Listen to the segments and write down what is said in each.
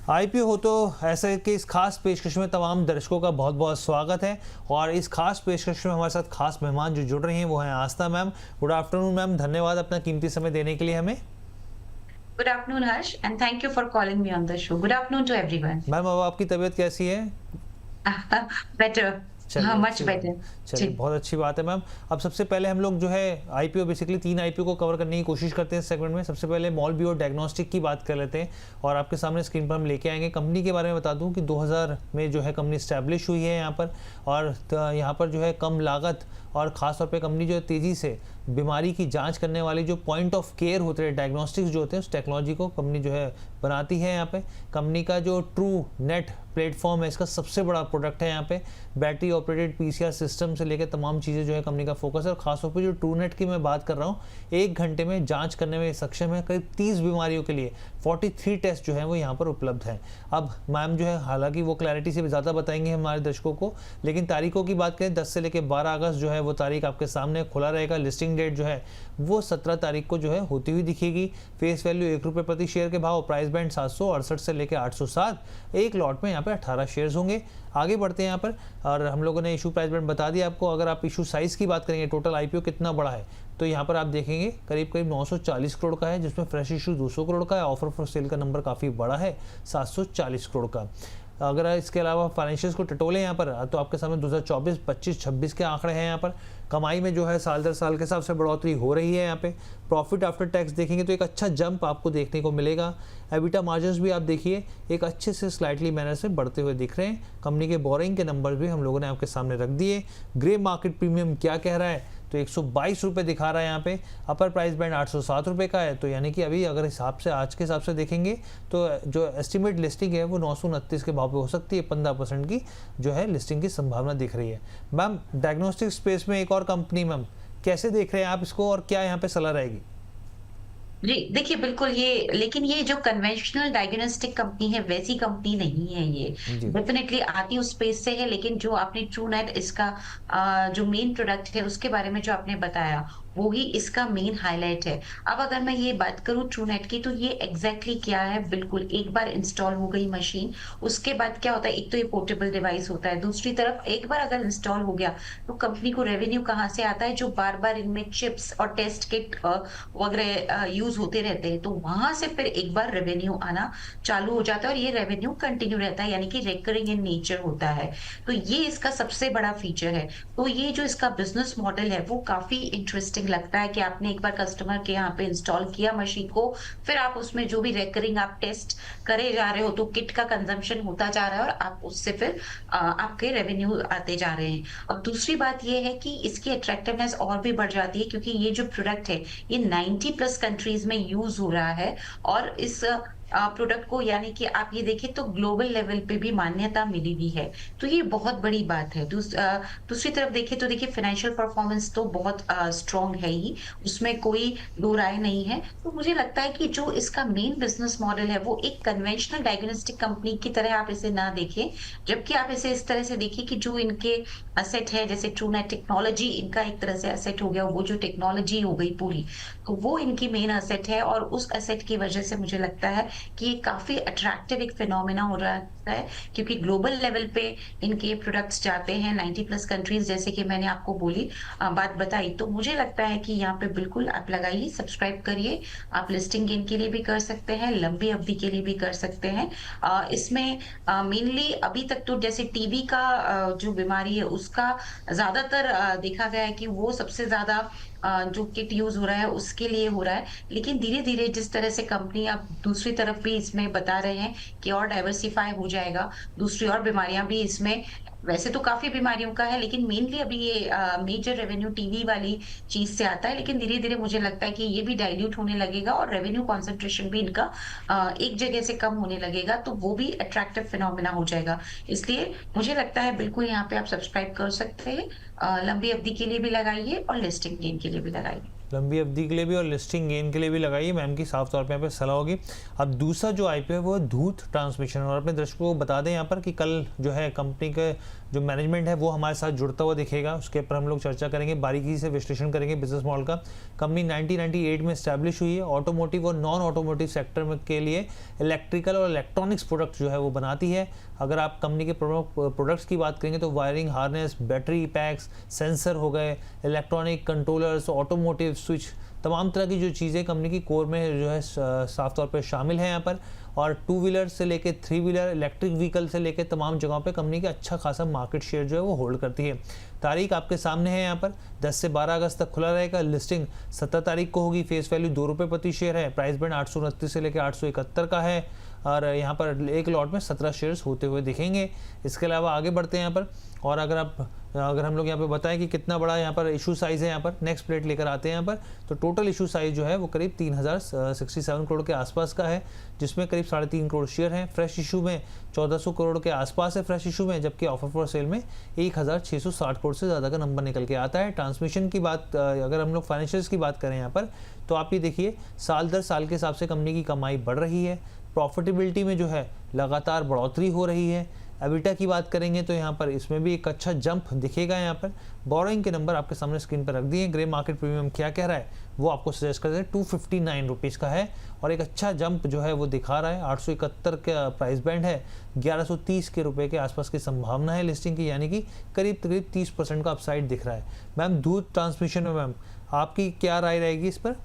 IPO हो तो ऐसे कि इस खास पेशकश में तमाम दर्शकों का बहुत बहुत स्वागत है। और इस खास पेशकश में हमारे साथ खास मेहमान जो जुड़ रहे हैं वो हैं आस्था मैम। गुड आफ्टरनून मैम, धन्यवाद अपना कीमती समय देने के लिए हमें। Good afternoon, Harsh, and thank you for calling me on the show. Good afternoon to everyone. Ma'am अब आपकी तबीयत कैसी है? Better. चलिए Much अच्छी बात है। better. चलिए जी, बहुत अच्छी बात है मैम। अब सबसे पहले हम लोग जो है आईपीओ बेसिकली 3 आईपीओ को कवर करने की कोशिश करते हैं इस सेगमेंट में। सबसे पहले मॉल बियो डायग्नोस्टिक की बात कर लेते हैं और आपके सामने स्क्रीन पर हम लेके आएंगे। कंपनी के बारे में बता दूं कि 2000 में जो है कंपनी स्टैब्लिश हुई है यहाँ पर। और यहाँ पर जो है कम लागत और ख़ास तौर पे कंपनी जो है तेज़ी से बीमारी की जांच करने वाली जो पॉइंट ऑफ केयर होते हैं, डायग्नोस्टिक्स जो होते हैं, उस टेक्नोलॉजी को कंपनी जो है बनाती है यहाँ पे। कंपनी का जो ट्रू नेट प्लेटफॉर्म है इसका सबसे बड़ा प्रोडक्ट है यहाँ पे। बैटरी ऑपरेटेड पीसीआर सिस्टम से लेकर तमाम चीज़ें जो है कंपनी का फोकस है। और खासतौर पर जो ट्रू नेट की मैं बात कर रहा हूँ, 1 घंटे में जांच करने में सक्षम है करीब 30 बीमारियों के लिए। 43 टेस्ट जो है वो यहाँ पर उपलब्ध हैं। अब मैम जो है हालांकि वो क्लैरिटी से ज़्यादा बताएंगे हमारे दर्शकों को, लेकिन तारीखों की बात करें 10 से लेकर 12 अगस्त जो है वो तारीख आपके सामने खुला रहेगा। लिस्टिंग डेट जो है वो 17 तारीख को जो है होती हुई दिखेगी। फेस वैल्यू ₹1 प्रति शेयर के भाव, प्राइस बैंड 768 से लेकर 807। एक लॉट में यहाँ पे 18 शेयर्स होंगे। आगे बढ़ते हैं यहाँ पर, और हम लोगों ने इशू प्राइस बैंड बता दिया आपको। अगर आप इशू साइज़ की बात करेंगे, टोटल आईपीओ कितना बड़ा है, तो यहाँ पर आप देखेंगे करीब करीब 940 करोड़ का है, जिसमें फ्रेश इशू 200 करोड़ का है। ऑफर फॉर सेल का नंबर काफ़ी बड़ा है, 740 करोड़ का। अगर इसके अलावा फाइनेंशियल्स को टटोलें यहाँ पर, तो आपके सामने 2024, 25, 26 के आंकड़े हैं यहाँ पर। कमाई में जो है साल दर साल के हिसाब से बढ़ोतरी हो रही है यहाँ पे। प्रॉफिट आफ्टर टैक्स देखेंगे तो एक अच्छा जंप आपको देखने को मिलेगा। एबिटा मार्जिन्स भी आप देखिए एक अच्छे से स्लाइटली मैनर से बढ़ते हुए दिख रहे हैं। कंपनी के बोरिंग के नंबर भी हम लोगों ने आपके सामने रख दिए। ग्रे मार्केट प्रीमियम क्या कह रहा है, तो 122 रुपये दिखा रहा है यहाँ पे। अपर प्राइस बैंड 807 रुपये का है। तो यानी कि अभी अगर हिसाब से आज के हिसाब से देखेंगे तो जो एस्टिमेट लिस्टिंग है वो 929 के भाव पे हो सकती है। 15% की जो है लिस्टिंग की संभावना दिख रही है। मैम डायग्नोस्टिक स्पेस में एक और कंपनी, मैम कैसे देख रहे हैं आप इसको और क्या यहाँ पे सलाह रहेगी? जी, देखिए बिल्कुल लेकिन ये जो कन्वेंशनल डायग्नोस्टिक कंपनी है वैसी कंपनी नहीं है ये। जी डेफिनिटली आती उस स्पेस से है, लेकिन जो आपने ट्रू नेट इसका जो मेन प्रोडक्ट है उसके बारे में जो आपने बताया वो ही इसका मेन हाइलाइट है। अब अगर मैं ये बात करूँ ट्रू नेट की, तो ये एग्जैक्टली क्या है, बिल्कुल एक बार इंस्टॉल हो गई मशीन, उसके बाद क्या होता है, एक तो ये पोर्टेबल डिवाइस होता है, दूसरी तरफ एक बार अगर इंस्टॉल हो गया तो कंपनी को रेवेन्यू कहाँ से आता है, जो बार बार इनमें चिप्स और टेस्ट किट वगैरह यूज होते रहते हैं, तो वहां से फिर एक बार रेवेन्यू आना चालू हो जाता है और ये रेवेन्यू कंटिन्यू रहता है, यानी कि रिकरिंग इन नेचर होता है। तो ये इसका सबसे बड़ा फीचर है। तो ये जो इसका बिजनेस मॉडल है वो काफी इंटरेस्टिंग लगता है कि आपने एक बार कस्टमर के यहाँ पे इंस्टॉल किया मशीन को, फिर आप उसमें जो भी रिकरिंग आप टेस्ट करे जा रहे हो, तो किट का कंजम्पशन होता जा रहा है और आप उससे फिर आपके रेवेन्यू आते जा रहे हैं। और दूसरी बात ये है कि इसकी अट्रैक्टिवनेस और भी बढ़ जाती है, क्योंकि ये जो प्रोडक्ट है ये 90 प्लस कंट्रीज में यूज हो रहा है और इस प्रोडक्ट को, यानी कि आप ये देखें तो ग्लोबल लेवल पे भी मान्यता मिली हुई है। तो ये बहुत बड़ी बात है। दूसरी तरफ देखें तो देखिए फाइनेंशियल परफॉर्मेंस तो बहुत स्ट्रांग है ही, उसमें कोई दो राय नहीं है। तो मुझे लगता है कि जो इसका मेन बिजनेस मॉडल है वो एक कन्वेंशनल डायग्नोस्टिक कंपनी की तरह आप इसे ना देखें, जबकि आप इसे इस तरह से देखिए कि जो इनके असेट है, जैसे ट्रू नेट टेक्नोलॉजी इनका एक तरह से असेट हो गया, वो जो टेक्नोलॉजी हो गई पूरी, तो वो इनकी मेन असेट है। और उस असेट की वजह से मुझे लगता है कि ये काफी अट्रैक्टिव एक फिनोमेना हो रहा है, क्योंकि ग्लोबल लेवल पे इनके प्रोडक्ट्स जाते हैं 90 प्लस कंट्रीज, जैसे कि मैंने आपको बोली बात बताई। तो मुझे लगता है कि यहाँ पे बिल्कुल आप लगाइए, सब्सक्राइब करिए। आप लिस्टिंग गेन के लिए भी कर सकते हैं, लंबी अवधि के लिए भी कर सकते हैं। इसमें मेनली अभी तक तो जैसे टीबी का जो बीमारी है उसका ज्यादातर देखा गया है कि वो सबसे ज्यादा जो किट यूज हो रहा है उसके लिए हो रहा है। लेकिन धीरे धीरे जिस तरह से कंपनी अब दूसरी तरफ भी इसमें बता रहे हैं कि और डाइवर्सिफाई हो जाएगा, दूसरी और बीमारियां भी इसमें, वैसे तो काफी बीमारियों का है लेकिन मेनली अभी ये मेजर रेवेन्यू टीवी वाली चीज से आता है, लेकिन धीरे धीरे मुझे लगता है कि ये भी डाइल्यूट होने लगेगा और रेवेन्यू कॉन्सेंट्रेशन भी इनका एक जगह से कम होने लगेगा, तो वो भी अट्रैक्टिव फिनोमिना हो जाएगा। इसलिए मुझे लगता है बिल्कुल यहाँ पे आप सब्सक्राइब कर सकते हैं, लंबी अवधि के लिए भी लगाइए और लिस्टिंग गेन के लिए भी लगाइए। लंबी अवधि के लिए भी और लिस्टिंग गेन के लिए भी लगाइए, मैम की साफ तौर पे यहाँ पे सलाह होगी। अब दूसरा जो आईपीओ है वो है धूत ट्रांसमिशन, और अपने दर्शकों को बता दें यहाँ पर कि कल जो है कंपनी के जो मैनेजमेंट है वो हमारे साथ जुड़ता हुआ दिखेगा, उसके ऊपर हम लोग चर्चा करेंगे, बारीकी से विश्लेषण करेंगे बिजनेस मॉडल का। कंपनी 1998 में स्टैब्लिश हुई है, ऑटोमोटिव और नॉन ऑटोमोटिव सेक्टर में के लिए इलेक्ट्रिकल और इलेक्ट्रॉनिक्स प्रोडक्ट जो है वो बनाती है। अगर आप कंपनी के प्रोडक्ट्स की बात करेंगे तो wiring harness, battery PACS, sensor हो गए, इलेक्ट्रॉनिक कंट्रोलर्स, ऑटोमोटिव स्विच, तमाम तरह की जो चीज़ें कंपनी की कोर में जो है साफ तौर पर शामिल हैं यहाँ पर। और 2 व्हीलर से लेके 3 व्हीलर, इलेक्ट्रिक व्हीकल से लेके तमाम जगहों पे कंपनी का अच्छा खासा मार्केट शेयर जो है वो होल्ड करती है। तारीख आपके सामने है यहाँ पर, 10 से 12 अगस्त तक खुला रहेगा। लिस्टिंग 17 तारीख को होगी। फेस वैल्यू 2 रुपये प्रति शेयर है। प्राइस बैंड 829 से लेकर 871 का है, और यहाँ पर एक लॉट में 17 शेयर्स होते हुए दिखेंगे। इसके अलावा आगे बढ़ते हैं यहाँ पर, और अगर हम लोग यहाँ पे बताएं कि कितना बड़ा यहाँ पर इशू साइज़ है, यहाँ पर नेक्स्ट प्लेट लेकर आते हैं यहाँ पर, तो टोटल इशू साइज़ जो है वो करीब 3067 करोड़ के आसपास का है, जिसमें करीब 3.5 करोड़ शेयर हैं। फ्रेश इशू में 1400 करोड़ के आसपास है फ्रेश इशू में, जबकि ऑफर फॉर सेल में 1660 करोड़ से ज़्यादा का नंबर निकल के आता है। ट्रांसमिशन की बात, अगर हम लोग फाइनेंशियल्स की बात करें यहाँ पर, तो आप ये देखिए साल दर साल के हिसाब से कंपनी की कमाई बढ़ रही है, प्रॉफिटेबिलिटी में जो है लगातार बढ़ोतरी हो रही है। एबिटा की बात करेंगे तो यहाँ पर इसमें भी एक अच्छा जंप दिखेगा। यहाँ पर बोरोइंग के नंबर आपके सामने स्क्रीन पर रख दिए। ग्रे मार्केट प्रीमियम क्या कह रहा है वो आपको सजेस्ट कर रहे हैं, 259 रुपीज़ का है, और एक अच्छा जंप जो है वो दिखा रहा है। 871 का प्राइस बैंड है, 1130 के रुपए के आसपास की संभावना है लिस्टिंग की, यानी कि करीब 30% का अपसाइड दिख रहा है। मैम दूध ट्रांसमिशन में मैम आपकी क्या राय रहेगी इस पर?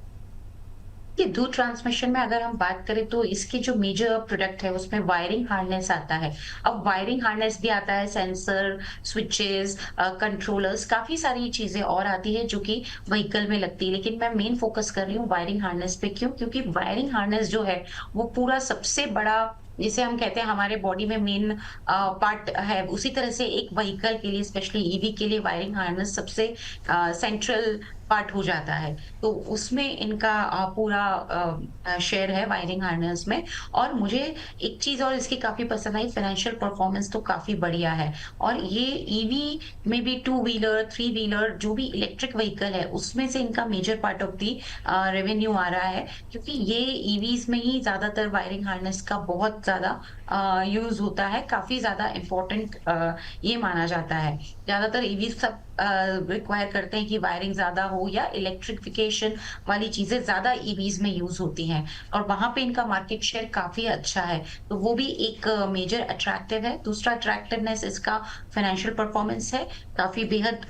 कि दूध ट्रांसमिशन में अगर हम बात करें तो इसके जो मेजर प्रोडक्ट है उसमें वायरिंग हार्नेस आता है। अब वायरिंग हार्नेस भी आता है, सेंसर, स्विचेस, कंट्रोलर्स, काफी सारी चीजें और आती है जो कि व्हीकल में लगती है, लेकिन मैं मेन फोकस कर रही हूँ वायरिंग हार्नेस पे। क्यों? क्योंकि वायरिंग हार्नेस जो है वो पूरा सबसे बड़ा, जिसे हम कहते हैं हमारे बॉडी में मेन पार्ट है, उसी तरह से एक व्हीकल के लिए, स्पेशली ईवी के लिए वायरिंग हार्नेस सबसे सेंट्रल पार्ट हो जाता है। तो उसमें इनका पूरा शेयर है वायरिंग हार्नेस में। और मुझे एक चीज और इसकी काफी पसंद आई, फाइनेंशियल परफॉर्मेंस तो काफी बढ़िया है। और ये ईवी में भी 2 व्हीलर, 3 व्हीलर, जो भी इलेक्ट्रिक व्हीकल है उसमें से इनका major part of the revenue आ रहा है, क्योंकि ये ईवीज में ही ज्यादातर वायरिंग हार्नेस का बहुत ज्यादा यूज होता है। काफी ज्यादा इम्पोर्टेंट ये माना जाता है। ज्यादातर ईवीज सब रिक्वायर करते हैं कि वायरिंग ज्यादा हो, या इलेक्ट्रिफिकेशन वाली चीजें ज्यादा ईवीज में यूज होती हैं, और वहां पे इनका मार्केट शेयर काफी अच्छा है। तो वो भी एक मेजर अट्रैक्टिव है। दूसरा अट्रैक्टिवनेस इसका फाइनेंशियल परफॉर्मेंस है, काफी बेहद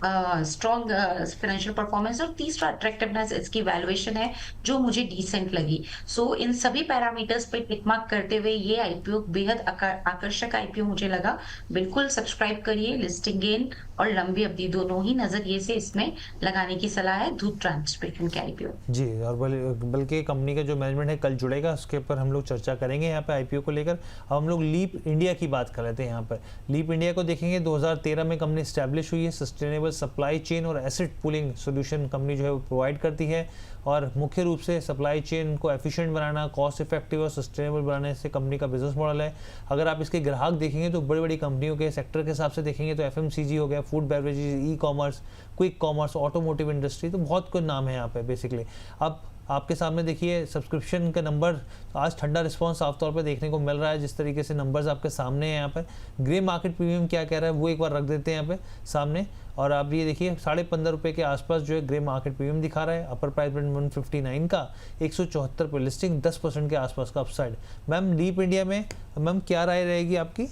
स्ट्रॉन्ग फाइनेंशियल परफॉर्मेंस। और तीसरा अट्रैक्टिवनेस इसकी वैल्यूएशन है जो मुझे डिसेंट लगी। सो इन सभी पैरामीटर्स पे टिक मार्क करते हुए ये आईपीओ बेहद आकर्षक आईपीओ मुझे लगा। बिल्कुल सब्सक्राइब करिए। लिस्टिंग गेन और लंबी अवधि दोनों ही नजरिए से इसमें लगाने की सलाह है दूध ट्रांसमिशन के आईपीओ। जी, और बल्कि कंपनी का जो मैनेजमेंट है कल जुड़ेगा, उसके ऊपर हम लोग चर्चा करेंगे यहाँ पे आईपीओ को लेकर। अब हम लोग लीप इंडिया की बात कर लेते हैं। यहाँ पर लीप इंडिया को देखेंगे, 2013 में कंपनी स्टैब्लिश हुई है। सस्टेनेबल सप्लाई चेन और एसेट पूलिंग सोल्यूशन कंपनी जो है वो प्रोवाइड करती है, और मुख्य रूप से सप्लाई चेन को एफिशिएंट बनाना, कॉस्ट इफेक्टिव और सस्टेनेबल बनाने से कंपनी का बिजनेस मॉडल है। अगर आप इसके ग्राहक देखेंगे तो बड़ी बड़ी कंपनियों के सेक्टर के हिसाब से देखेंगे तो एफएमसीजी हो गया, food beverages, e commerce, quick commerce, automotive industry, तो बहुत कुछ नाम है यहाँ पे बेसिकली। अब आपके सामने देखिए सब्सक्रिप्शन का नंबर, आज ठंडा रिस्पांस साफ तौर पे देखने को मिल रहा है। जिस तरीके से नंबर्स आपके सामने हैं यहाँ पर, ग्रे मार्केट प्रीमियम क्या कह रहा है वो एक बार रख देते हैं यहाँ पे सामने। और आप ये देखिए 15.5 रुपये के आसपास जो है ग्रे मार्केट प्रीमियम दिखा रहा है। अपर प्राइस बैंड 159 का, 174 पर लिस्टिंग, 10% के आसपास का अपसाइड। मैम लीप इंडिया में मैम क्या राय रहेगी आपकी?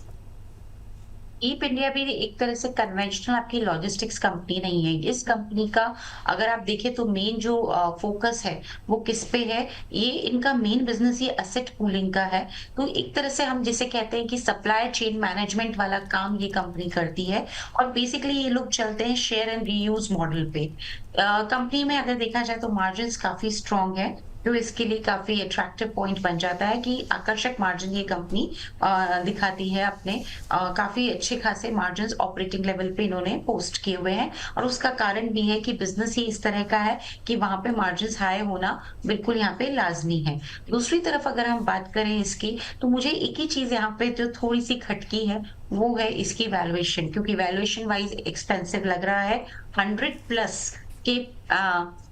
ईप इंडिया भी एक तरह से कन्वेंशनल आपकी लॉजिस्टिक्स कंपनी नहीं है। इस कंपनी का अगर आप देखें तो मेन जो फोकस है वो किस पे है, ये इनका मेन बिजनेस ये एसेट पूलिंग का है। तो एक तरह से हम जिसे कहते हैं कि सप्लाई चेन मैनेजमेंट वाला काम ये कंपनी करती है, और बेसिकली ये लोग चलते हैं शेयर एंड रीयूज मॉडल पे। कंपनी में अगर देखा जाए तो मार्जिन काफी स्ट्रांग है, तो इसके लिए काफी अट्रैक्टिव पॉइंट बन जाता है कि आकर्षक मार्जिन ये कंपनी दिखाती है अपने। काफी अच्छे खासे मार्जिन ऑपरेटिंग लेवल पे इन्होंने पोस्ट किए हुए हैं, और उसका कारण भी है कि बिजनेस ही इस तरह का है कि वहां पे मार्जिन हाई होना बिल्कुल यहाँ पे लाजमी है। दूसरी तरफ अगर हम बात करें इसकी, तो मुझे एक ही चीज यहाँ पे जो थोड़ी सी खटकी है वो है इसकी वैल्यूएशन, क्योंकि वैल्यूएशन वाइज एक्सपेंसिव लग रहा है। 100+ के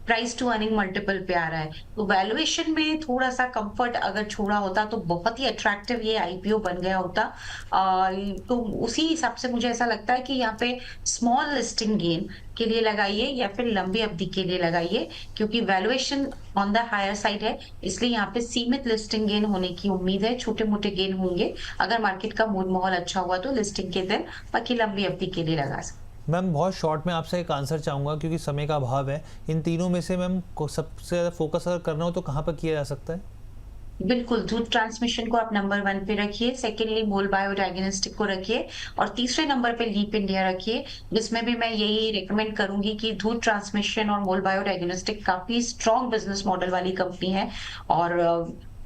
प्राइस टू अर्निंग मल्टीपल पे आ रहा है। तो वैल्यूएशन में थोड़ा-सा कम्फर्ट अगर छोड़ा होता तो बहुत ही अट्रैक्टिव ये आईपीओ बन गया होता। तो उसी हिसाब से मुझे ऐसा लगता है कि यहाँ पे स्मॉल लिस्टिंग गेन के लिए लगाइए या फिर लंबी अवधि के लिए लगाइए, क्योंकि valuation on the higher side है, इसलिए यहाँ पे सीमित लिस्टिंग गेन होने की उम्मीद है, छोटे-मोटे गेन होंगे। अगर मार्केट का मूड माहौल अच्छा हुआ तो लिस्टिंग के दिन, बाकी लंबी अवधि के लिए लगा सकते हैं। मैम बहुत शॉर्ट में आपसे एक आंसर चाहूँगा क्योंकि समय का अभाव है। इन तीनों में से मैम को सबसे ज़्यादा फोकस अगर करना हो तो कहाँ पर किया जा सकता है? बिल्कुल, दूध ट्रांसमिशन को आप नंबर 1 पे रखिए, सेकंडली मोल बायो डायग्नोस्टिक को रखिए और तीसरे नंबर पे लीप इंडिया रखिए, जिसमें भी मैं यही रिकमेंड करूँगी कि दूध ट्रांसमिशन और मोल बायो डायग्नोस्टिक काफ़ी स्ट्रॉन्ग बिज़नेस मॉडल वाली कंपनी है और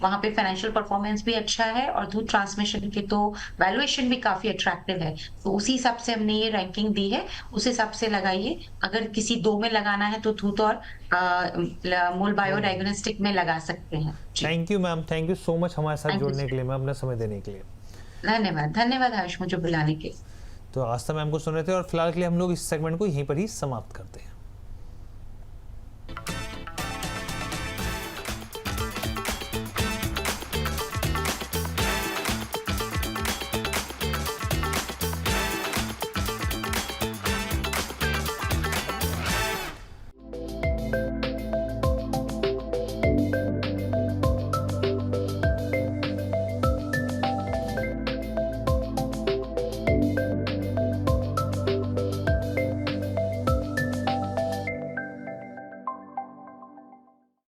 वहाँ पे फाइनेंशियल परफॉर्मेंस भी अच्छा है और दूध ट्रांसमिशन की तो वैल्यूएशन भी काफ़ी अट्रैक्टिव है। तो उसी हिसाब से हमने ये रैंकिंग दी है, उस हिसाब से लगाइए। अगर किसी 2 में लगाना है तो दूध और मोल बायो मोल डायग्नोस्टिक में लगा सकते हैं। जी। Thank you ma'am, thank you so much हमारे साथ थैंक यू जुड़ने सर। के लिए मैम, अपना समय देने के लिए। धन्यवाद, धन्यवाद हर्ष मुझे बुलाने के लिए। तो आस्था मैम को सुन रहे थे और फिलहाल के लिए हम लोग इस सेगमेंट को यहीं पर ही समाप्त करते हैं।